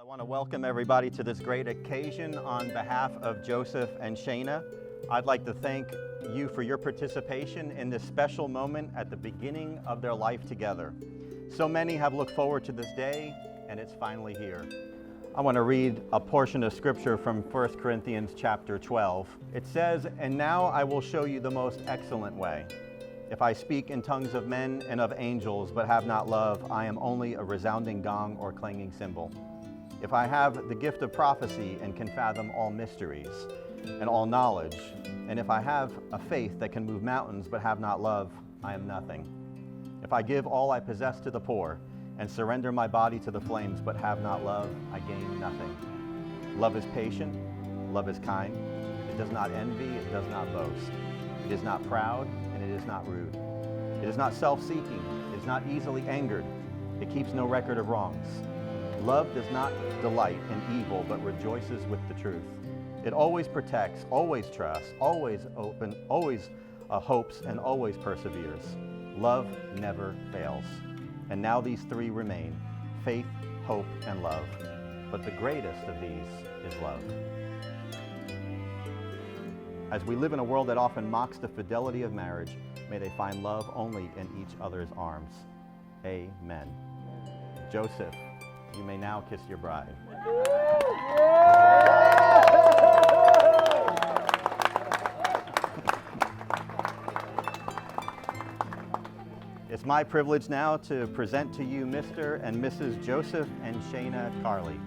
want to welcome everybody to this great occasion on behalf of Joseph and Shayna. I'd like to thank you for your participation in this special moment at the beginning of their life together. So many have looked forward to this day, and it's finally here. I want to read a portion of scripture from 1 Corinthians chapter 12. It says, "And now I will show you the most excellent way. If I speak in tongues of men and of angels, but have not love, I am only a resounding gong or clanging cymbal. If I have the gift of prophecy and can fathom all mysteries and all knowledge, and if I have a faith that can move mountains but have not love, I am nothing. If I give all I possess to the poor and surrender my body to the flames but have not love, I gain nothing. Love is patient, love is kind, it does not envy, it does not boast. It is not proud, and it is not rude. It is not self-seeking, it is not easily angered. It keeps no record of wrongs. Love does not delight in evil, but rejoices with the truth. It always protects, always trusts, always hopes, and always perseveres. Love never fails. And now these three remain, faith, hope, and love. But the greatest of these is love." As we live in a world that often mocks the fidelity of marriage, may they find love only in each other's arms. Amen. Joseph, you may now kiss your bride. It's my privilege now to present to you Mr. and Mrs. Joseph and Shayna Carlee.